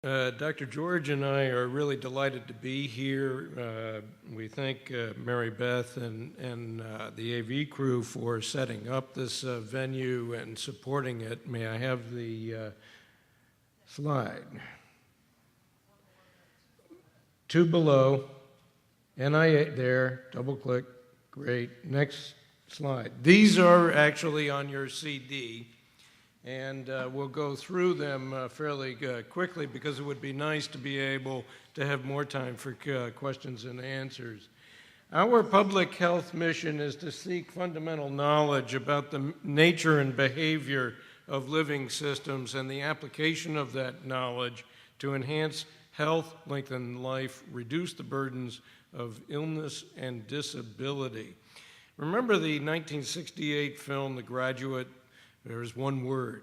Dr. George and I are really delighted to be here. We thank Mary Beth and the AV crew for setting up this venue and supporting it. May I have the slide? Two below, NIH there, double click, great. Next slide. These are actually on your CD. And we'll go through them fairly quickly because it would be nice to be able to have more time for questions and answers. Our public health mission is to seek fundamental knowledge about the nature and behavior of living systems and the application of that knowledge to enhance health, lengthen life, reduce the burdens of illness and disability. Remember the 1968 film, The Graduate? There's one word.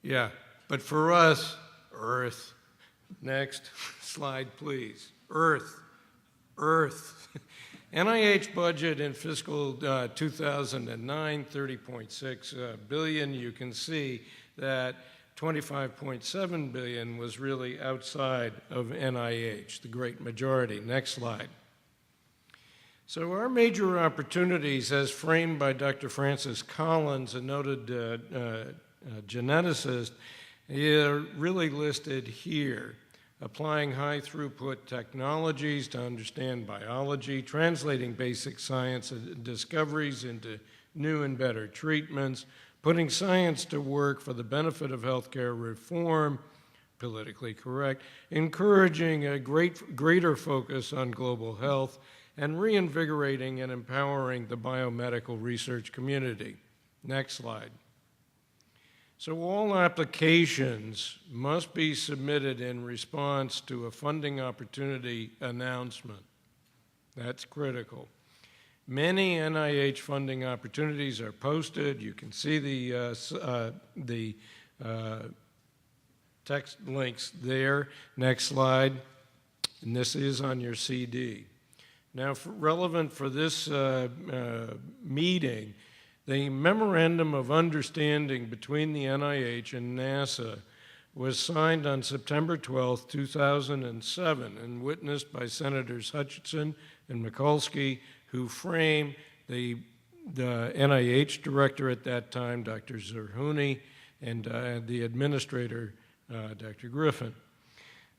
Yeah, but for us, Earth. Next slide, please. Earth. Earth. NIH budget in fiscal 2009, $30.6 billion. You can see that $25.7 billion was really outside of NIH, the great majority. Next slide. So our major opportunities, as framed by Dr. Francis Collins, a noted geneticist, are really listed here. Applying high-throughput technologies to understand biology, translating basic science discoveries into new and better treatments, putting science to work for the benefit of healthcare reform, politically correct, encouraging a greater focus on global health, and reinvigorating and empowering the biomedical research community. Next slide. So all applications must be submitted in response to a funding opportunity announcement. That's critical. Many NIH funding opportunities are posted. You can see the text links there. Next slide. And this is on your CD. Now, relevant for this meeting, the Memorandum of Understanding between the NIH and NASA was signed on September 12, 2007, and witnessed by Senators Hutchinson and Mikulski, who framed the NIH director at that time, Dr. Zerhouni, and the administrator, Dr. Griffin.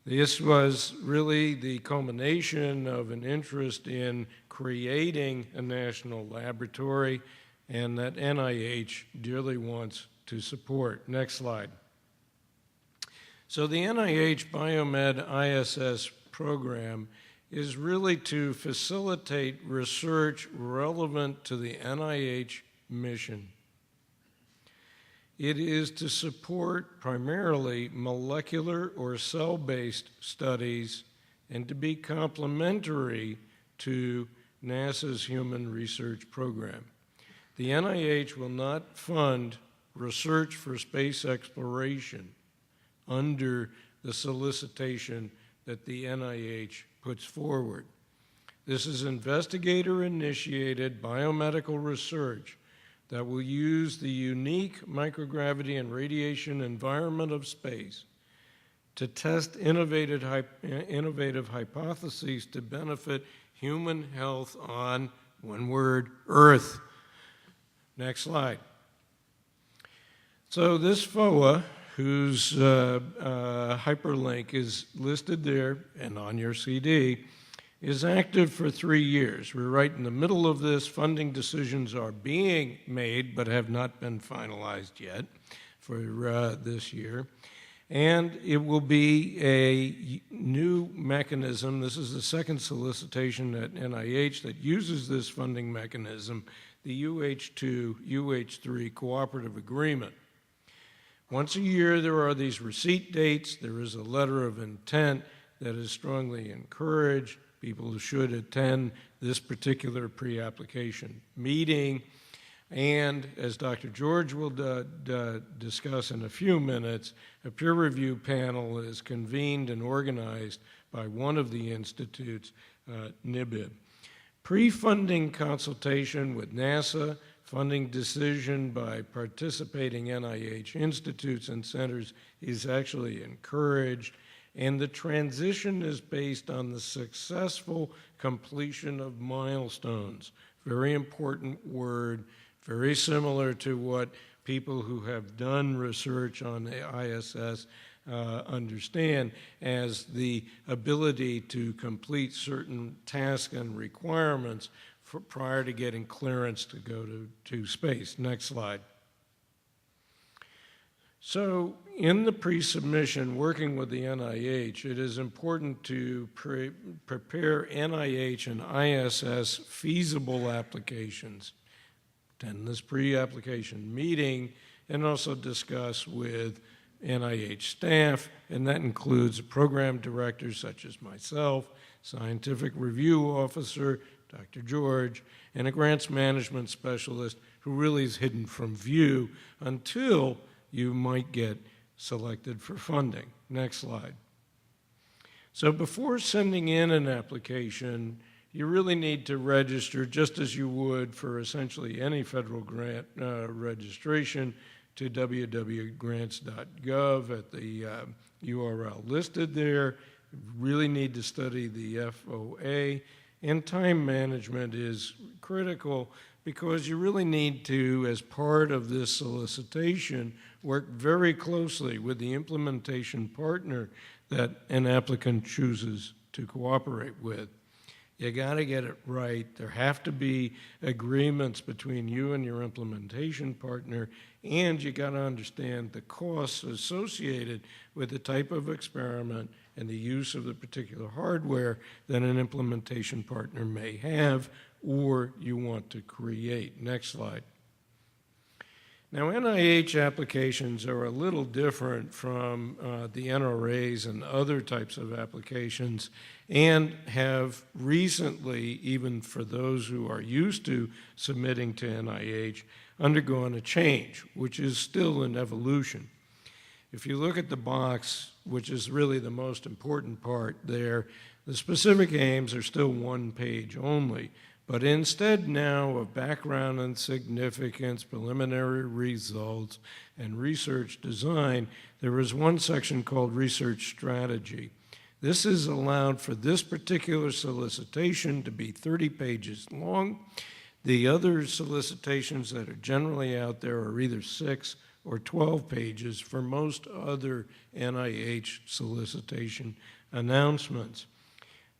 This was really the culmination of an interest in creating a national laboratory and that NIH dearly wants to support. Next slide. So the NIH BioMed-ISS program is really to facilitate research relevant to the NIH mission. It is to support primarily molecular or cell-based studies and to be complementary to NASA's human research program. The NIH will not fund research for space exploration under the solicitation that the NIH puts forward. This is investigator-initiated biomedical research that will use the unique microgravity and radiation environment of space to test innovative hypotheses to benefit human health on, one word, Earth. Next slide. So this FOA, whose hyperlink is listed there and on your CD, is active for 3 years. We're right in the middle of this. Funding decisions are being made but have not been finalized yet for this year. And it will be a new mechanism. This is the second solicitation at NIH that uses this funding mechanism, the UH2, UH3 Cooperative Agreement. Once a year, there are these receipt dates. There is a letter of intent that is strongly encouraged. People should attend this particular pre-application meeting. And as Dr. George will discuss in a few minutes, a peer review panel is convened and organized by one of the institutes, NIBIB. Pre-funding consultation with NASA, Funding decision by participating NIH institutes and centers is actually encouraged, and the transition is based on the successful completion of milestones. Very important word, very similar to what people who have done research on the ISS understand as the ability to complete certain tasks and requirements prior to getting clearance to go to space. Next slide. So in the pre-submission, working with the NIH, it is important to prepare NIH and ISS feasible applications, attend this pre-application meeting, and also discuss with NIH staff, and that includes program directors such as myself, scientific review officer, Dr. George, and a grants management specialist who really is hidden from view until you might get selected for funding. Next slide. So before sending in an application, you really need to register just as you would for essentially any federal grant registration to www.grants.gov at the URL listed there. You really need to study the FOA, and time management is critical because you really need to, as part of this solicitation, work very closely with the implementation partner that an applicant chooses to cooperate with. You got to get it right. There have to be agreements between you and your implementation partner, and you got to understand the costs associated with the type of experiment and the use of the particular hardware that an implementation partner may have or you want to create. Next slide. Now, NIH applications are a little different from the NRAs and other types of applications, and have recently, even for those who are used to submitting to NIH, undergone a change, which is still an evolution. If you look at the box, which is really the most important part there, the specific aims are still one page only. But instead now of background and significance, preliminary results, and research design, there is one section called research strategy. This is allowed for this particular solicitation to be 30 pages long. The other solicitations that are generally out there are either 6 or 12 pages for most other NIH solicitation announcements.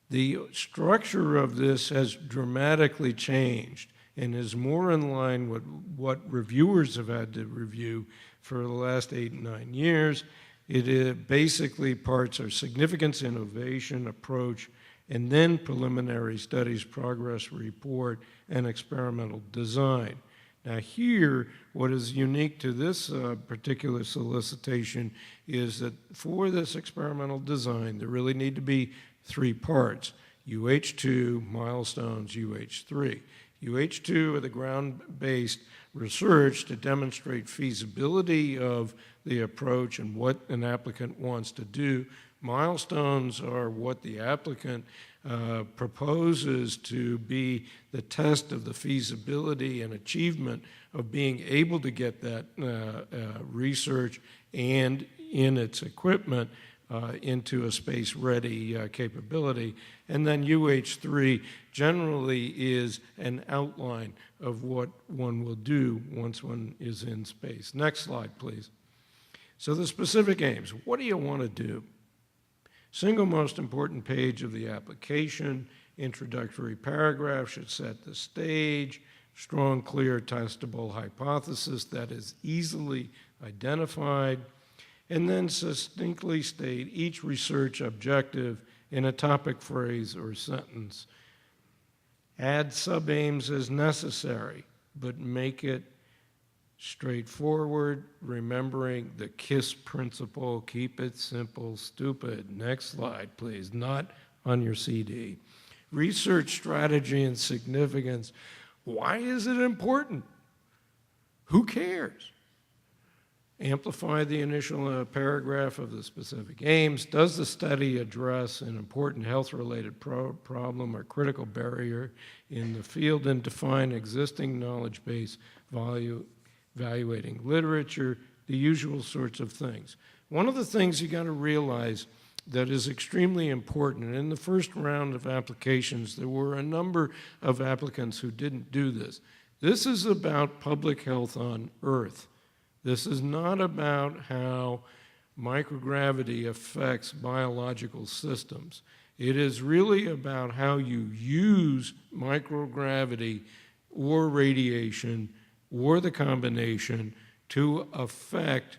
The structure of this has dramatically changed and is more in line with what reviewers have had to review for the last 8 and 9 years. It is basically parts are significance, innovation, approach, and then preliminary studies, progress report, and experimental design. Now here, what is unique to this particular solicitation is that for this experimental design, there really need to be 3 parts: UH2, milestones, UH3. UH2 are the ground-based research to demonstrate feasibility of the approach and what an applicant wants to do. Milestones are what the applicant proposes to be the test of the feasibility and achievement of being able to get that research and in its equipment into a space-ready capability. And then UH3 generally is an outline of what one will do once one is in space. Next slide, please. So the specific aims, what do you want to do? Single most important page of the application, introductory paragraph should set the stage, strong, clear, testable hypothesis that is easily identified, and then succinctly state each research objective in a topic phrase or sentence. Add sub-aims as necessary, but make it straightforward, remembering the KISS principle, keep it simple, stupid. Next slide, please, not on your CD. Research strategy and significance. Why is it important? Who cares? Amplify the initial paragraph of the specific aims. Does the study address an important health-related problem or critical barrier in the field, and define existing knowledge base, evaluating literature, the usual sorts of things. One of the things you got to realize that is extremely important, in the first round of applications, there were a number of applicants who didn't do this. This is about public health on Earth. This is not about how microgravity affects biological systems. It is really about how you use microgravity or radiation or the combination to affect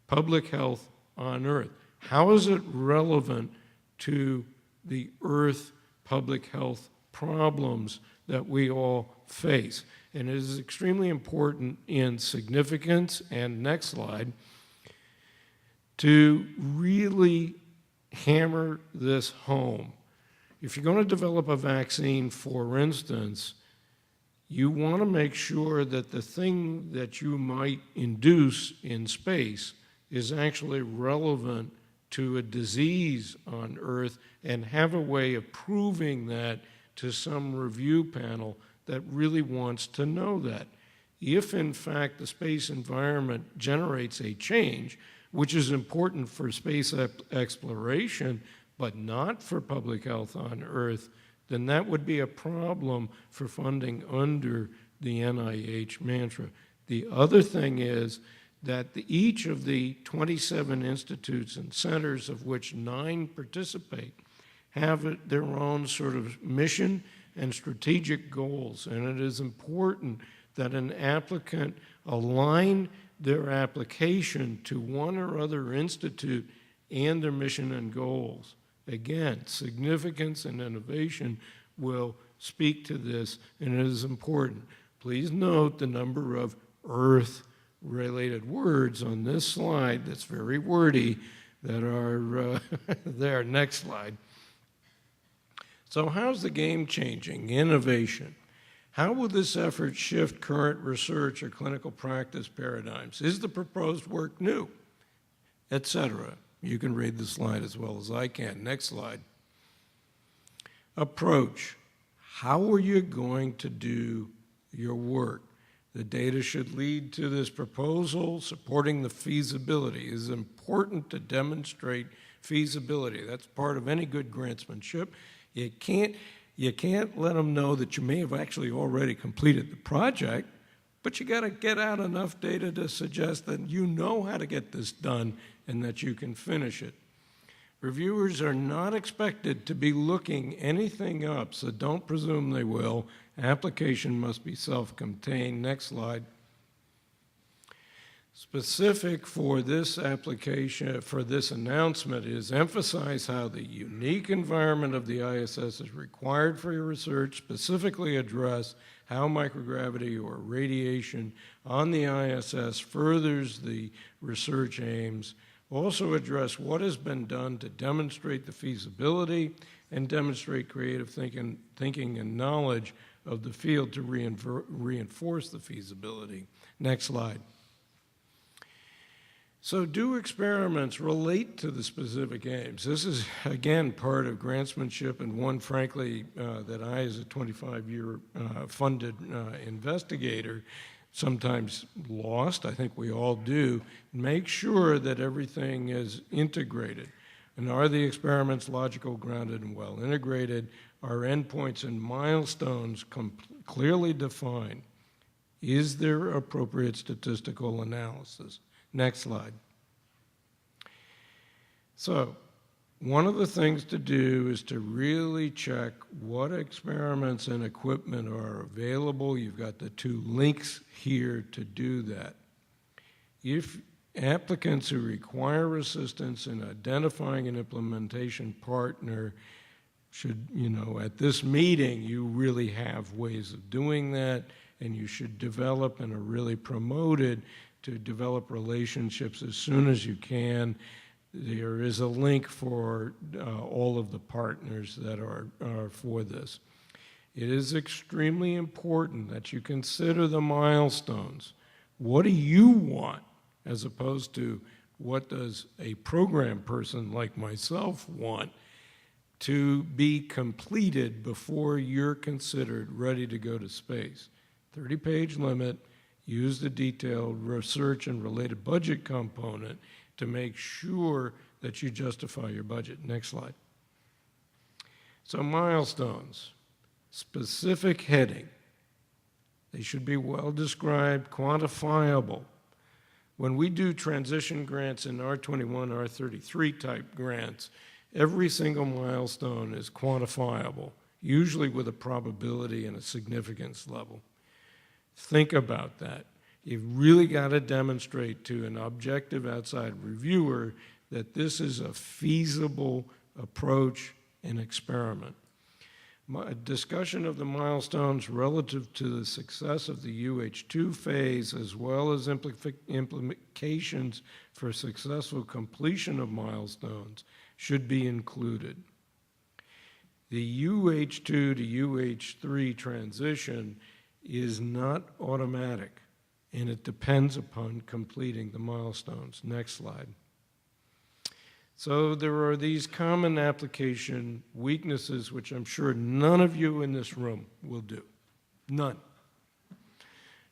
public health on Earth. How is it relevant to the Earth public health problems that we all face? And it is extremely important in significance, and next slide, to really hammer this home. If you're going to develop a vaccine, for instance, you want to make sure that the thing that you might induce in space is actually relevant to a disease on Earth, and have a way of proving that to some review panel that really wants to know that. If, in fact, the space environment generates a change, which is important for space exploration, but not for public health on Earth, then that would be a problem for funding under the NIH mantra. The other thing is that each of the 27 institutes and centers, of which 9 participate, have their own sort of mission and strategic goals, and it is important that an applicant align their application to one or other institute and their mission and goals. Again, significance and innovation will speak to this, and it is important. Please note the number of Earth-related words on this slide that's very wordy that are there. Next slide. So how's the game changing? Innovation. How will this effort shift current research or clinical practice paradigms? Is the proposed work new? Etc. You can read the slide as well as I can. Next slide. Approach. How are you going to do your work? The data should lead to this proposal supporting the feasibility. It is important to demonstrate feasibility. That's part of any good grantsmanship. You can't let them know that you may have actually already completed the project, but you got to get out enough data to suggest that you know how to get this done and that you can finish it. Reviewers are not expected to be looking anything up, so don't presume they will. Application must be self-contained. Next slide. Specific for this application, for this announcement, is emphasize how the unique environment of the ISS is required for your research, specifically address how microgravity or radiation on the ISS furthers the research aims, also address what has been done to demonstrate the feasibility and demonstrate creative thinking and knowledge of the field to reinforce the feasibility. Next slide. So do experiments relate to the specific aims? This is, again, part of grantsmanship, and one, frankly, that I, as a 25-year funded investigator, sometimes lost. I think we all do. Make sure that everything is integrated. And are the experiments logical, grounded, and well integrated? Are endpoints and milestones clearly defined? Is there appropriate statistical analysis? Next slide. So, one of the things to do is to really check what experiments and equipment are available. You've got the 2 links here to do that. If applicants who require assistance in identifying an implementation partner should, at this meeting, you really have ways of doing that, and you should develop and are really promoted to develop relationships as soon as you can. There is a link for all of the partners that are for this. It is extremely important that you consider the milestones. What do you want? as opposed to what does a program person like myself want to be completed before you're considered ready to go to space. 30-page limit, use the detailed research and related budget component to make sure that you justify your budget. Next slide. So milestones, specific heading. They should be well described, quantifiable. When we do transition grants in R21, R33 type grants, every single milestone is quantifiable, usually with a probability and a significance level. Think about that. You've really got to demonstrate to an objective outside reviewer that this is a feasible approach and experiment. A discussion of the milestones relative to the success of the UH2 phase, as well as implications for successful completion of milestones, should be included. The UH2 to UH3 transition is not automatic, and it depends upon completing the milestones. Next slide. So there are these common application weaknesses, which I'm sure none of you in this room will do. None.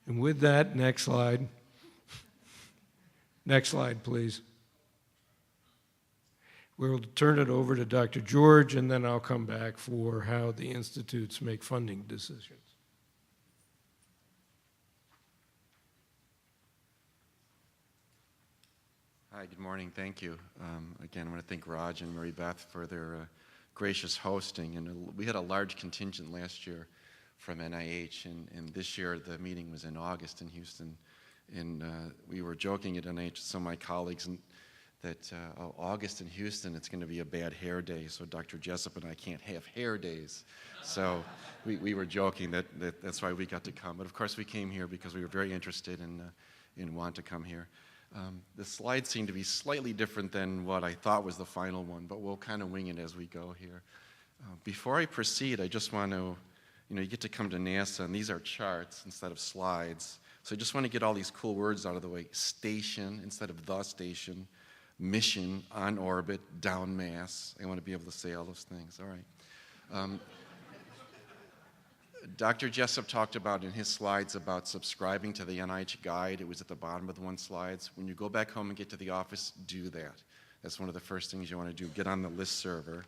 And with that, next slide. Next slide, please. We'll turn it over to Dr. George, and then I'll come back for how the institutes make funding decisions. Hi, good morning. Thank you. Again, I want to thank Raj and Mary Beth for their gracious hosting. And we had a large contingent last year from NIH, and this year the meeting was in August in Houston. And we were joking at NIH with some of my colleagues that August in Houston, it's going to be a bad hair day, so Dr. Jessup and I can't have hair days. So we were joking that's why we got to come. But of course we came here because we were very interested in want to come here. The slides seem to be slightly different than what I thought was the final one, but we'll kind of wing it as we go here. Before I proceed, I just want to, you get to come to NASA, and these are charts instead of slides. So I just want to get all these cool words out of the way. Station instead of the station. Mission, on orbit, down mass. I want to be able to say all those things. All right. Dr. Jessup talked about in his slides about subscribing to the NIH guide. It was at the bottom of the one slides. When you go back home and get to the office, do that. That's one of the first things you want to do. Get on the list server.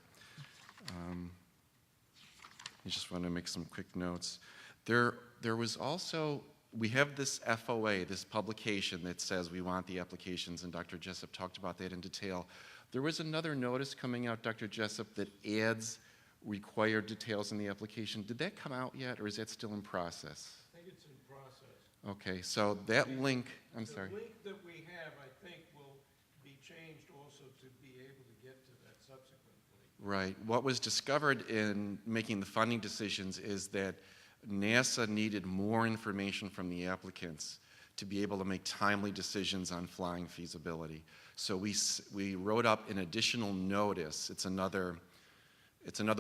I just want to make some quick notes. There was also, we have this FOA, this publication that says we want the applications, and Dr. Jessup talked about that in detail. There was another notice coming out, Dr. Jessup, that adds required details in the application. Did that come out yet, or is that still in process? I think it's in process. Okay, so that link, I'm sorry. The link that we have, I think, will be changed also to be able to get to that subsequently. Right. What was discovered in making the funding decisions is that NASA needed more information from the applicants to be able to make timely decisions on flying feasibility. So we wrote up an additional notice. It's another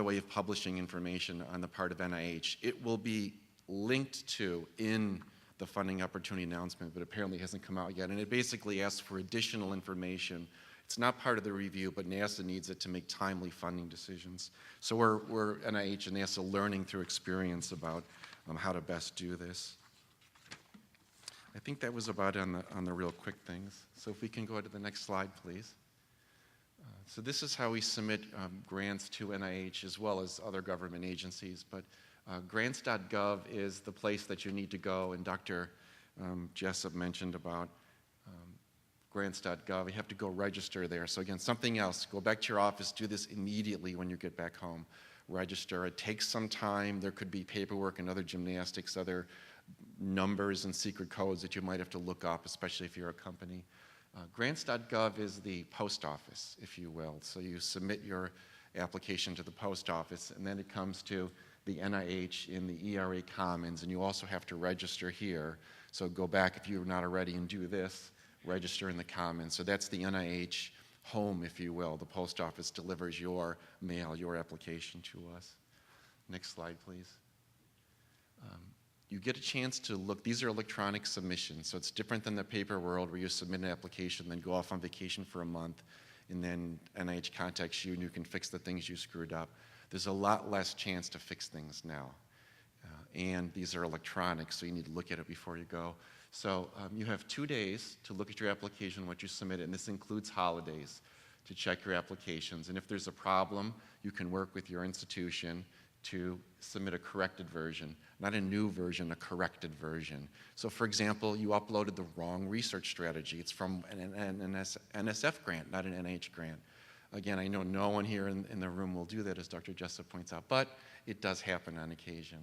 way of publishing information on the part of NIH. It will be linked to in the funding opportunity announcement, but apparently hasn't come out yet. And it basically asks for additional information. It's not part of the review, but NASA needs it to make timely funding decisions. So we're NIH and NASA learning through experience about how to best do this. I think that was about on the real quick things. So if we can go to the next slide, please. So this is how we submit grants to NIH as well as other government agencies. But grants.gov is the place that you need to go, and Dr. Jessup mentioned about grants.gov. You have to go register there. So again, something else. Go back to your office. Do this immediately when you get back home. Register. It takes some time. There could be paperwork and other gymnastics, other numbers and secret codes that you might have to look up, especially if you're a company. Grants.gov is the post office, if you will. So you submit your application to the post office, and then it comes to the NIH in the ERA Commons, and you also have to register here. So go back if you're not already and do this, register in the Commons. So that's the NIH home, if you will. The post office delivers your mail, your application to us. Next slide, please. you get a chance to look. These are electronic submissions, so it's different than the paper world where you submit an application, then go off on vacation for a month, and then NIH contacts you and you can fix the things you screwed up. There's a lot less chance to fix things now. And these are electronic, so you need to look at it before you go. So you have 2 days to look at your application, what you submitted, and this includes holidays to check your applications. And if there's a problem, you can work with your institution to submit a corrected version, not a new version, a corrected version. So for example, you uploaded the wrong research strategy. It's from an NSF grant, not an NIH grant. Again, I know no one here in the room will do that, as Dr. Jessup points out, but it does happen on occasion.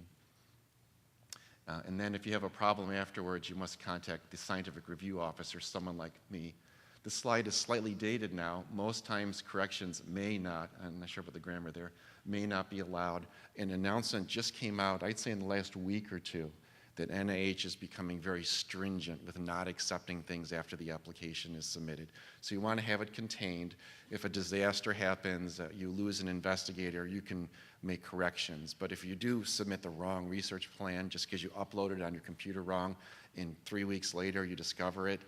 And then if you have a problem afterwards, you must contact the scientific review officer, someone like me. The slide is slightly dated now. Most times corrections may not, I'm not sure about the grammar there, may not be allowed. An announcement just came out, I'd say in the last week or two, that NIH is becoming very stringent with not accepting things after the application is submitted. So you want to have it contained. If a disaster happens, you lose an investigator, you can make corrections. But if you do submit the wrong research plan just because you uploaded it on your computer wrong, and 3 weeks later you discover it,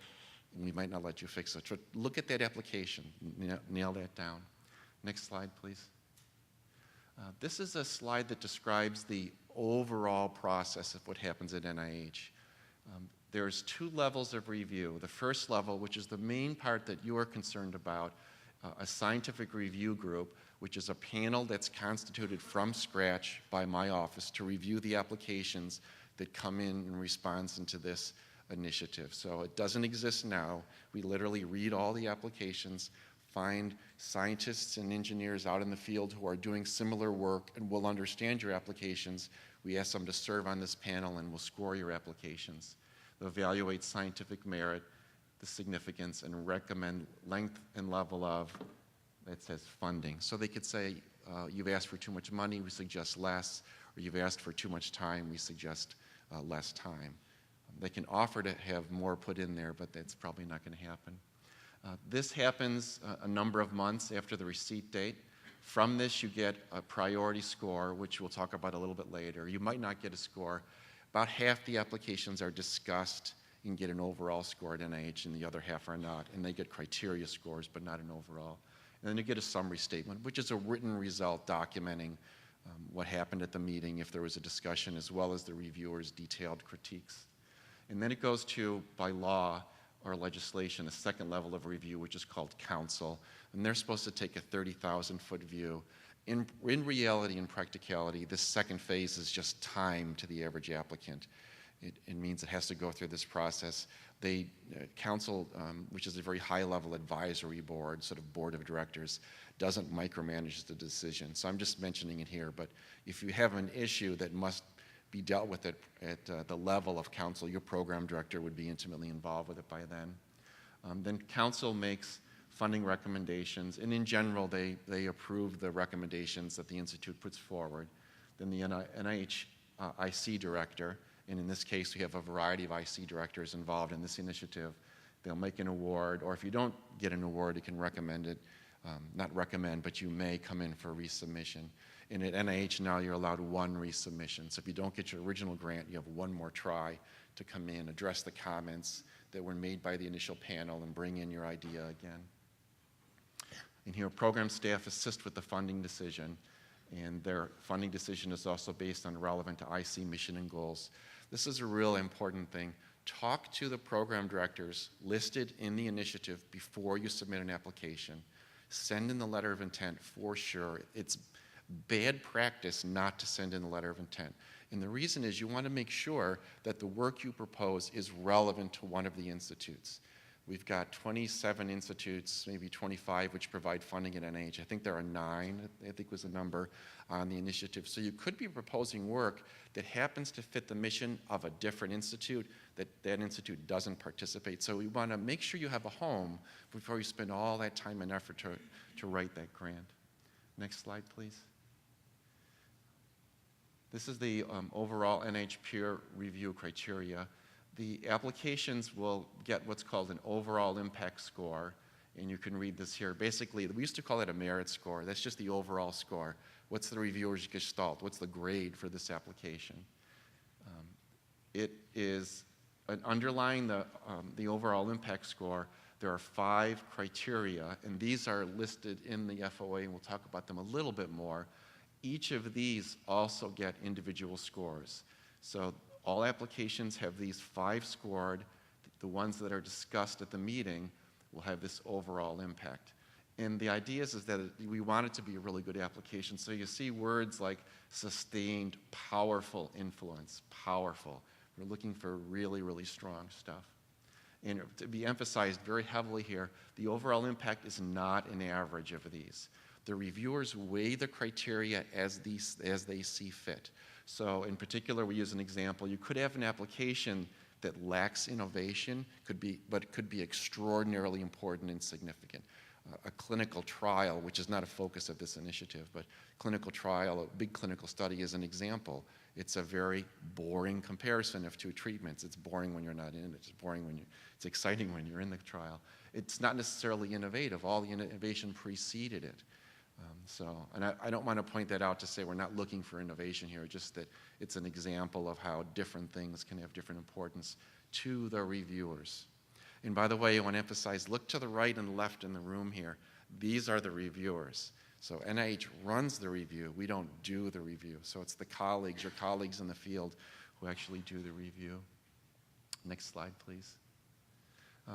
we might not let you fix it. So look at that application, nail that down. Next slide, please. This is a slide that describes the overall process of what happens at NIH. There's 2 levels of review. The first level, which is the main part that you are concerned about, a scientific review group, which is a panel that's constituted from scratch by my office to review the applications that come in response into this initiative. So it doesn't exist now. We literally read all the applications, find scientists and engineers out in the field who are doing similar work and will understand your applications. We ask them to serve on this panel and we'll score your applications. They'll evaluate scientific merit, the significance, and recommend length and level of, that says funding. So they could say, you've asked for too much money, we suggest less, or you've asked for too much time, we suggest less time. They can offer to have more put in there, but that's probably not going to happen. This happens a number of months after the receipt date. From this, you get a priority score, which we'll talk about a little bit later. You might not get a score. About half the applications are discussed and get an overall score at NIH, and the other half are not. And they get criteria scores, but not an overall. And then you get a summary statement, which is a written result documenting what happened at the meeting, if there was a discussion, as well as the reviewer's detailed critiques. And then it goes to, by law or legislation, a second level of review, which is called council. And they're supposed to take a 30,000-foot view. In reality and practicality, this second phase is just time to the average applicant. It means it has to go through this process. Council, which is a very high-level advisory board, sort of board of directors, doesn't micromanage the decision. So I'm just mentioning it here. But if you have an issue that must be dealt with at the level of council, your program director would be intimately involved with it by then. Then council makes funding recommendations, and in general, they approve the recommendations that the institute puts forward. Then the NIH IC director, and in this case, we have a variety of IC directors involved in this initiative. They'll make an award, or if you don't get an award, you can recommend it. Not recommend, but you may come in for resubmission. And at NIH now, you're allowed 1 resubmission. So if you don't get your original grant, you have 1 more try to come in, address the comments that were made by the initial panel, and bring in your idea again. And here, program staff assist with the funding decision, and their funding decision is also based on relevant to IC mission and goals. This is a real important thing. Talk to the program directors listed in the initiative before you submit an application. Send in the letter of intent for sure. It's bad practice not to send in the letter of intent. And the reason is you want to make sure that the work you propose is relevant to one of the institutes. We've got 27 institutes, maybe 25, which provide funding at NIH. I think there are 9, I think was the number on the initiative. So you could be proposing work that happens to fit the mission of a different institute, that institute doesn't participate. So we want to make sure you have a home before you spend all that time and effort to write that grant. Next slide, please. This is the overall NIH peer review criteria. The applications will get what's called an overall impact score, and you can read this here. Basically, we used to call it a merit score. That's just the overall score. What's the reviewer's gestalt? What's the grade for this application? it is underlying the overall impact score. There are 5 criteria, and these are listed in the FOA, and we'll talk about them a little bit more. Each of these also get individual scores. So all applications have these 5 scored. The ones that are discussed at the meeting will have this overall impact. And the idea is that we want it to be a really good application. So you see words like sustained, powerful influence, powerful. We're looking for really, really strong stuff. And to be emphasized very heavily here, the overall impact is not an average of these. The reviewers weigh the criteria as they see fit. So in particular, we use an example. You could have an application that lacks innovation, but could be extraordinarily important and significant. A clinical trial, which is not a focus of this initiative, but clinical trial, a big clinical study is an example. It's a very boring comparison of 2 treatments. It's boring when you're not in it. It's boring when it's exciting when you're in the trial. It's not necessarily innovative. All the innovation preceded it. And I don't want to point that out to say we're not looking for innovation here, just that it's an example of how different things can have different importance to the reviewers. And by the way, I want to emphasize, look to the right and left in the room here. These are the reviewers. So NIH runs the review. We don't do the review. So it's the colleagues, your colleagues in the field, who actually do the review. Next slide, please.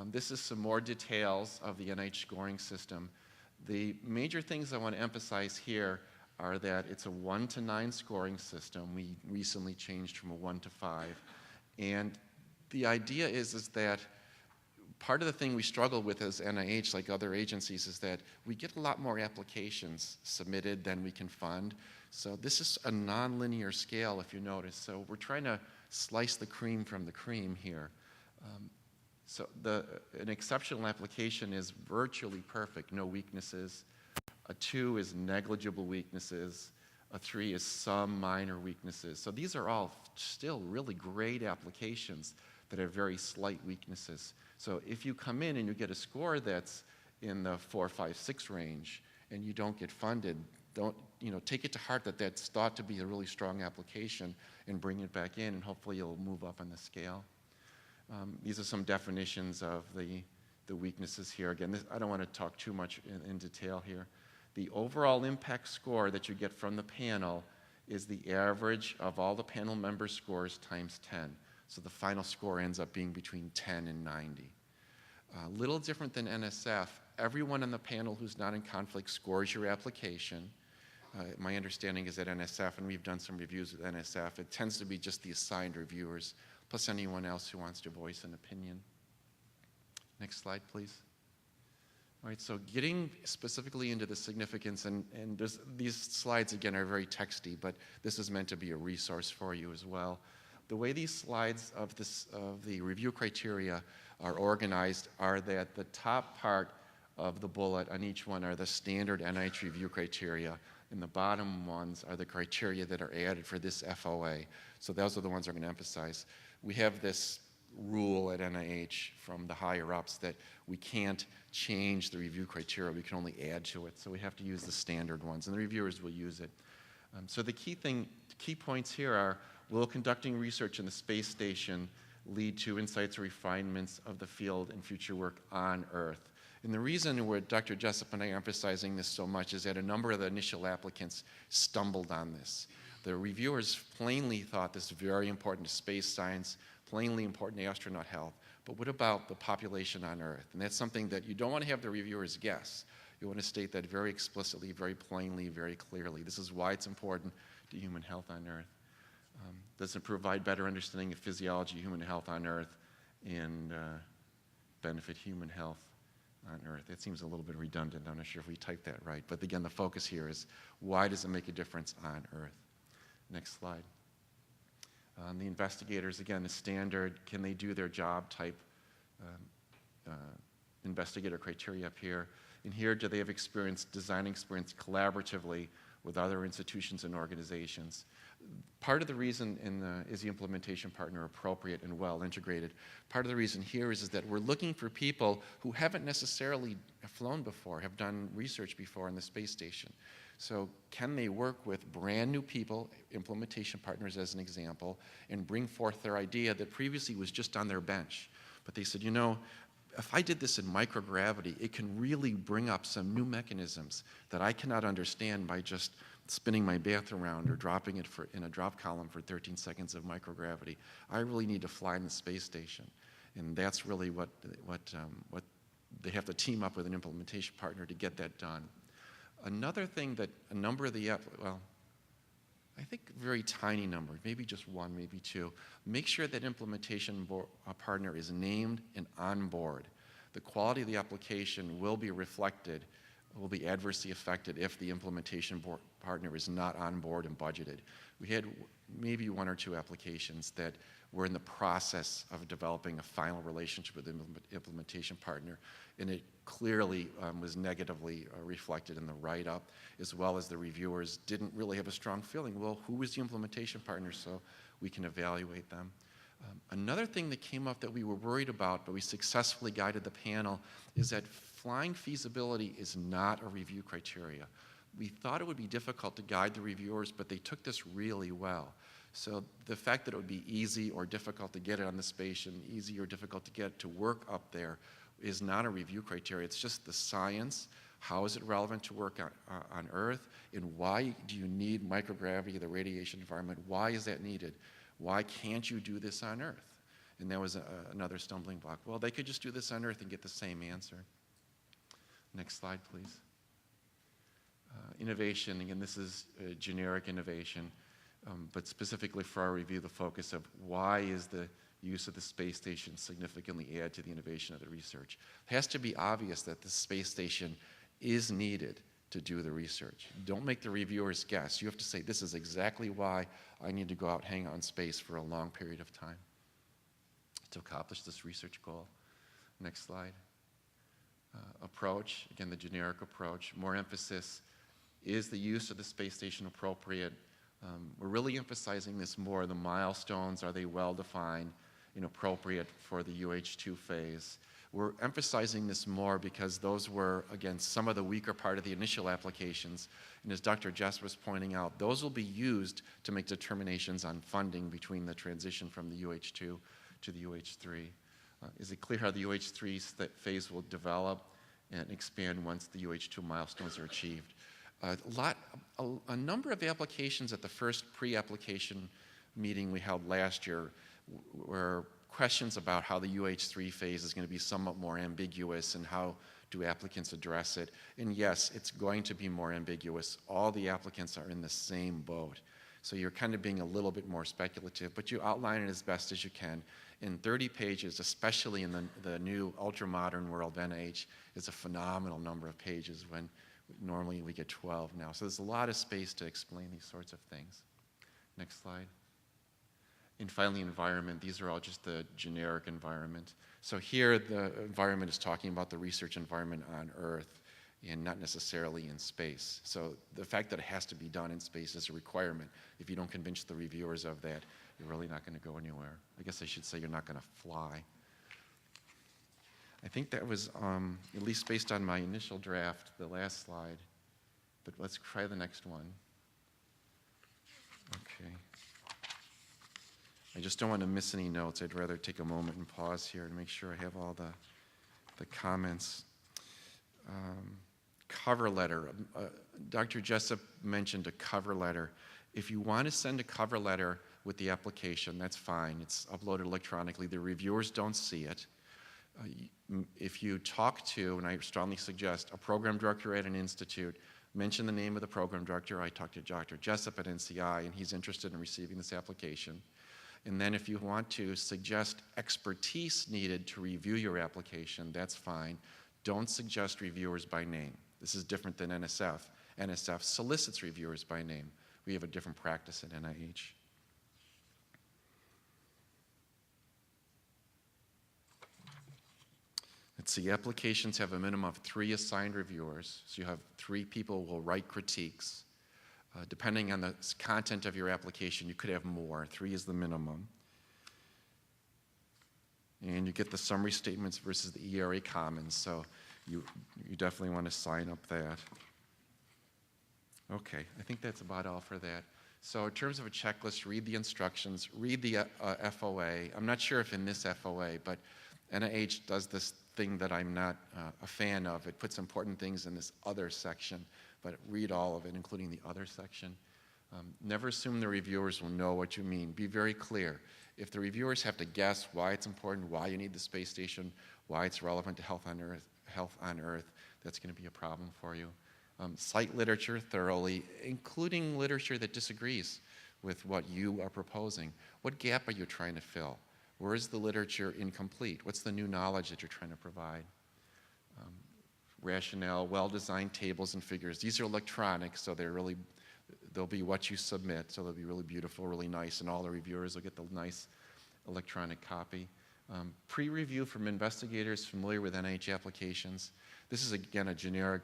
This is some more details of the NIH scoring system. The major things I want to emphasize here are that it's a 1 to 9 scoring system. We recently changed from a 1 to 5. And the idea is that part of the thing we struggle with as NIH, like other agencies, is that we get a lot more applications submitted than we can fund. So this is a nonlinear scale, if you notice. So we're trying to slice the cream from the cream here. So an exceptional application is virtually perfect, no weaknesses. A 2 is negligible weaknesses. A 3 is some minor weaknesses. So these are all still really great applications that have very slight weaknesses. So if you come in and you get a score that's in the 4, 5, 6 range and you don't get funded, take it to heart that that's thought to be a really strong application and bring it back in, and hopefully you'll move up on the scale. These are some definitions of the weaknesses here. Again, I don't want to talk too much in detail here. The overall impact score that you get from the panel is the average of all the panel member scores times 10. So the final score ends up being between 10 and 90. A little different than NSF. Everyone on the panel who's not in conflict scores your application. My understanding is that NSF, and we've done some reviews with NSF, it tends to be just the assigned reviewers, plus anyone else who wants to voice an opinion. Next slide, please. All right, so getting specifically into the significance, and these slides, again, are very texty, but this is meant to be a resource for you as well. The way these slides of the review criteria are organized are that the top part of the bullet on each one are the standard NIH review criteria, and the bottom ones are the criteria that are added for this FOA. So those are the ones I'm going to emphasize. We have this rule at NIH from the higher ups that we can't change the review criteria, we can only add to it, so we have to use the standard ones, and the reviewers will use it. So the key points here are, will conducting research in the space station lead to insights or refinements of the field and future work on Earth? And the reason where Dr. Jessup and I are emphasizing this so much is that a number of the initial applicants stumbled on this. The reviewers plainly thought this was very important to space science, plainly important to astronaut health, but what about the population on Earth? And that's something that you don't want to have the reviewers guess. You want to state that very explicitly, very plainly, very clearly. This is why it's important to human health on Earth. Does it provide better understanding of physiology, human health on Earth, and benefit human health on Earth? That seems a little bit redundant. I'm not sure if we typed that right. But again, the focus here is, why does it make a difference on Earth? Next slide. The investigators, again, the standard, can they do their job type investigator criteria up here. And here, do they have design experience collaboratively with other institutions and organizations? part of the reason is the implementation partner appropriate and well integrated? Part of the reason here is that we're looking for people who haven't necessarily flown before, have done research before on the space station. So can they work with brand new people, implementation partners as an example, and bring forth their idea that previously was just on their bench? But they said, you know, if I did this in microgravity, it can really bring up some new mechanisms that I cannot understand by just spinning my bath around or dropping it in a drop column for 13 seconds of microgravity. I really need to fly in the space station. And that's really what they have to team up with an implementation partner to get that done. Another thing that a number of the, well, I think a very tiny number, maybe just one, maybe two, make sure that implementation partner is named and on board. The quality of the application will be reflected, will be adversely affected if the implementation partner is not on board and budgeted. We had maybe one or two applications that were in the process of developing a final relationship with the implementation partner, and it clearly was negatively reflected in the write-up, as well as the reviewers didn't really have a strong feeling, well, who is the implementation partner so we can evaluate them. Another thing that came up that we were worried about, but we successfully guided the panel, is that flying feasibility is not a review criteria. We thought it would be difficult to guide the reviewers, but they took this really well. So the fact that it would be easy or difficult to get it on the space and easy or difficult to get to work up there is not a review criteria. It's just the science. How is it relevant to work on Earth? And why do you need microgravity, the radiation environment? Why is that needed? Why can't you do this on Earth? And that was another stumbling block. Well, they could just do this on Earth and get the same answer. Next slide, please. Innovation, again, this is generic innovation, but specifically for our review, the focus of why is the use of the space station significantly add to the innovation of the research. It has to be obvious that the space station is needed to do the research. Don't make the reviewers guess. You have to say, this is exactly why I need to go out and hang out in space for a long period of time to accomplish this research goal. Next slide. Approach, again, the generic approach. More emphasis, is the use of the space station appropriate? We're really emphasizing this more. The milestones, are they well-defined and appropriate for the UH2 phase? We're emphasizing this more because those were, again, some of the weaker part of the initial applications. And as Dr. Jessup was pointing out, those will be used to make determinations on funding between the transition from the UH2 to the UH3. Is it clear how the UH3 phase will develop and expand once the UH2 milestones are achieved? A number of applications at the first pre-application meeting we held last year were questions about how the UH3 phase is going to be somewhat more ambiguous and how do applicants address it. And yes, it's going to be more ambiguous. All the applicants are in the same boat. So you're kind of being a little bit more speculative, but you outline it as best as you can. In 30 pages, especially in the new ultra-modern world, NIH is a phenomenal number of pages when normally we get 12 now. So there's a lot of space to explain these sorts of things. Next slide. And finally, environment. These are all just the generic environment. So here, the environment is talking about the research environment on Earth and not necessarily in space. So the fact that it has to be done in space is a requirement. If you don't convince the reviewers of that, you're really not going to go anywhere. I guess I should say you're not going to fly. I think that was, at least based on my initial draft, the last slide. But let's try the next one. Okay. I just don't want to miss any notes. I'd rather take a moment and pause here and make sure I have all the comments. Cover letter. Dr. Jessup mentioned a cover letter. If you want to send a cover letter with the application, that's fine. It's uploaded electronically. The reviewers don't see it. If you talk to, and I strongly suggest, a program director at an institute, mention the name of the program director. I talked to Dr. Jessup at NCI, and he's interested in receiving this application. And then if you want to suggest expertise needed to review your application, that's fine. Don't suggest reviewers by name. This is different than NSF. NSF solicits reviewers by name. We have a different practice at NIH. Let's see, applications have a minimum of 3 assigned reviewers. So you have 3 people who will write critiques. Depending on the content of your application, you could have more. 3 is the minimum. And you get the summary statements versus the ERA Commons, so you definitely want to sign up that. Okay, I think that's about all for that. So in terms of a checklist, read the instructions, read the FOA. I'm not sure if in this FOA, but NIH does this thing that I'm not a fan of. It puts important things in this other section, but read all of it, including the other section. Never assume the reviewers will know what you mean. Be very clear. If the reviewers have to guess why it's important, why you need the space station, why it's relevant to health on Earth, that's going to be a problem for you. Cite literature thoroughly, including literature that disagrees with what you are proposing. What gap are you trying to fill? Where is the literature incomplete? What's the new knowledge that you're trying to provide? Rationale, well-designed tables and figures. These are electronic, so they'll be what you submit, so they'll be really beautiful, really nice, and all the reviewers will get the nice electronic copy. Pre-review from investigators familiar with NIH applications. This is, again, a generic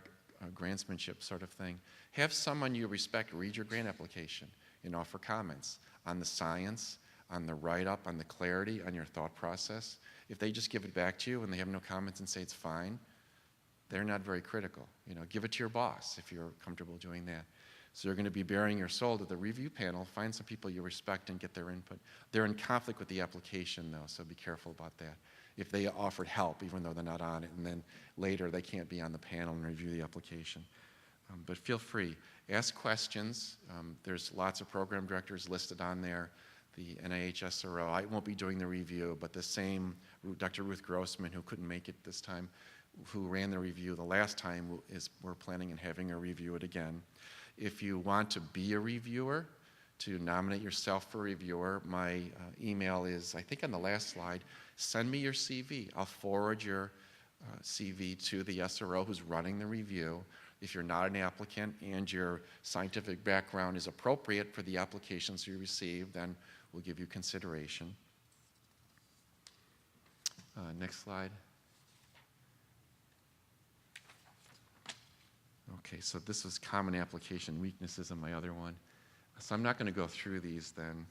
grantsmanship sort of thing. Have someone you respect read your grant application and offer comments on the science, on the write-up, on the clarity, on your thought process. If they just give it back to you and they have no comments and say it's fine, they're not very critical. Give it to your boss if you're comfortable doing that. So you're going to be bearing your soul to the review panel. Find some people you respect and get their input. They're in conflict with the application, though, so be careful about that. If they offered help, even though they're not on it, and then later they can't be on the panel and review the application. But feel free. Ask questions. There's lots of program directors listed on there. The NIH SRO, I won't be doing the review, but the same Dr. Ruth Grossman, who couldn't make it this time, who ran the review the last time, we're planning on having her review it again. If you want to be a reviewer, to nominate yourself for reviewer, my email is, I think on the last slide, send me your CV. I'll forward your CV to the SRO who's running the review. If you're not an applicant and your scientific background is appropriate for the applications you receive, then we'll give you consideration. Next slide. Okay, so this was common application weaknesses in my other one. So I'm not going to go through these then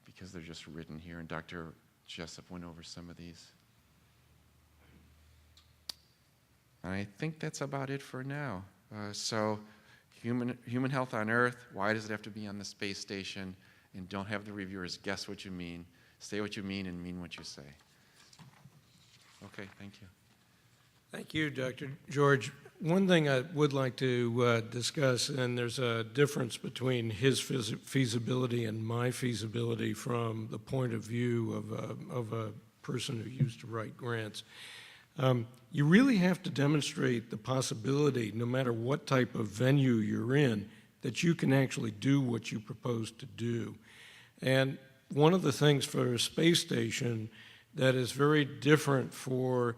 because they're just written here, and Dr. Jessup went over some of these. I think that's about it for now. So human health on Earth, why does it have to be on the space station? And don't have the reviewers guess what you mean. Say what you mean and mean what you say. Okay, thank you. Thank you, Dr. George. One thing I would like to discuss, and there's a difference between his feasibility and my feasibility from the point of view of a person who used to write grants. You really have to demonstrate the possibility, no matter what type of venue you're in, that you can actually do what you propose to do. And one of the things for a space station that is very different for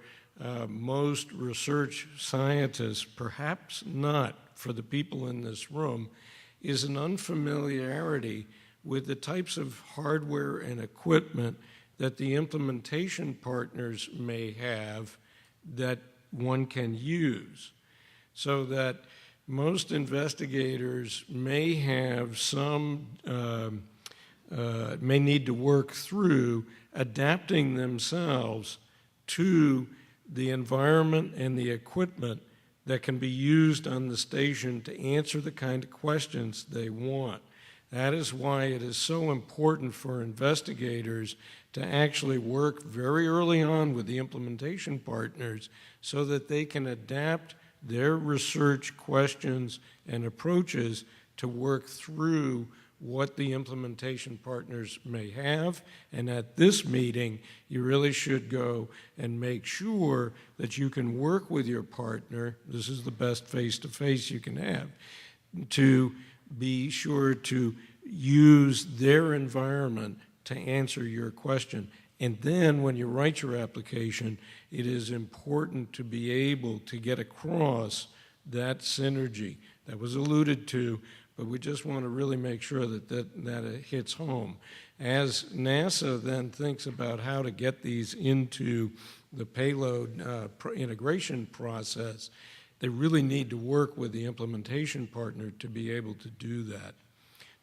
most research scientists, perhaps not for the people in this room, is an unfamiliarity with the types of hardware and equipment that the implementation partners may have that one can use. So that most investigators may have may need to work through adapting themselves to the environment and the equipment that can be used on the station to answer the kind of questions they want. That is why it is so important for investigators to actually work very early on with the implementation partners so that they can adapt their research questions and approaches to work through what the implementation partners may have. And at this meeting, you really should go and make sure that you can work with your partner. This is the best face-to-face you can have, to be sure to use their environment to answer your question. And then when you write your application, it is important to be able to get across that synergy that was alluded to, but we just want to really make sure that it hits home. As NASA then thinks about how to get these into the payload integration process, They really need to work with the implementation partner to be able to do that.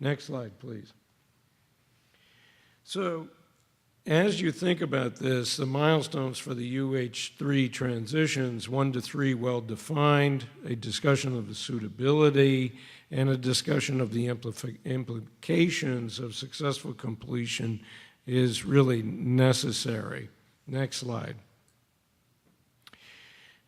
Next slide, please. So, as you think about this, the milestones for the UH3 transitions, 1 to 3 well-defined, a discussion of the suitability, and a discussion of the implications of successful completion is really necessary. Next slide.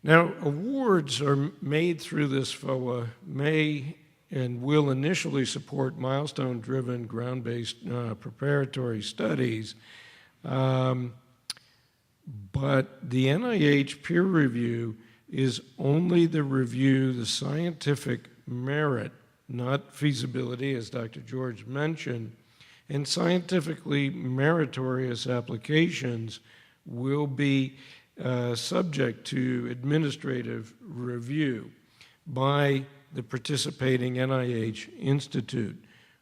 Now, awards are made through this FOA may and will initially support milestone-driven, ground-based preparatory studies, but the NIH peer review is only the review, the scientific merit, not feasibility, as Dr. George mentioned, and scientifically meritorious applications will be subject to administrative review by the participating NIH institute.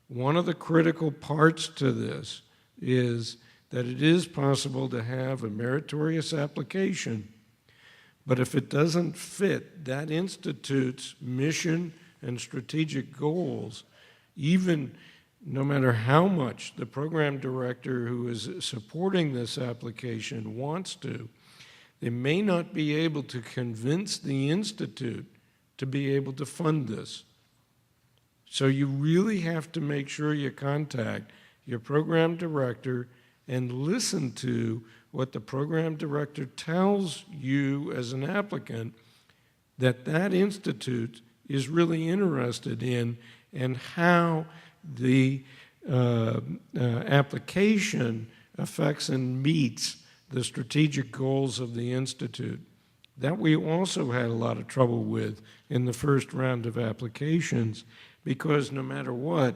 One of the critical parts to this is that it is possible to have a meritorious application, but if it doesn't fit that institute's mission and strategic goals, even no matter how much the program director who is supporting this application wants to, they may not be able to convince the institute to be able to fund this. So you really have to make sure you contact your program director and listen to what the program director tells you as an applicant that that institute is really interested in, and how the application affects and meets the strategic goals of the institute. That we also had a lot of trouble with in the first round of applications, because no matter what,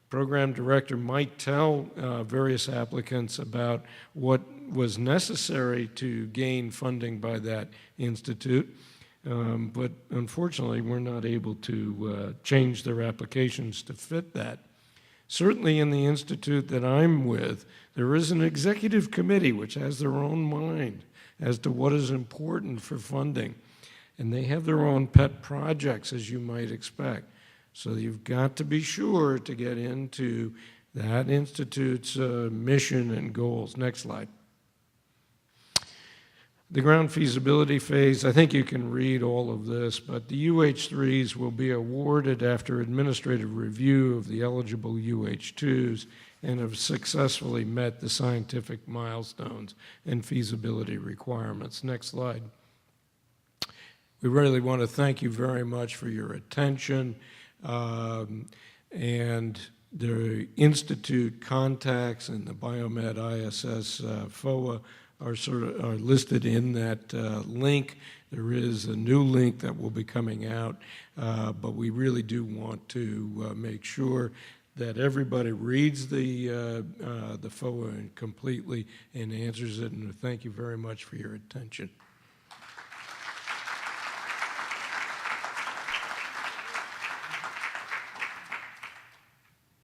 program director might tell various applicants about what was necessary to gain funding by that institute, but unfortunately we're not able to change their applications to fit that. Certainly in the institute that I'm with, there is an executive committee which has their own mind as to what is important for funding. And they have their own pet projects, as you might expect. So you've got to be sure to get into that institute's mission and goals. Next slide. The ground feasibility phase, I think you can read all of this, but the UH3s will be awarded after administrative review of the eligible UH2s and have successfully met the scientific milestones and feasibility requirements. Next slide. We really want to thank you very much for your attention, and the Institute contacts and the BioMed-ISS FOA are listed in that link. There is a new link that will be coming out, but we really do want to make sure that everybody reads the FOA completely and answers it, and thank you very much for your attention.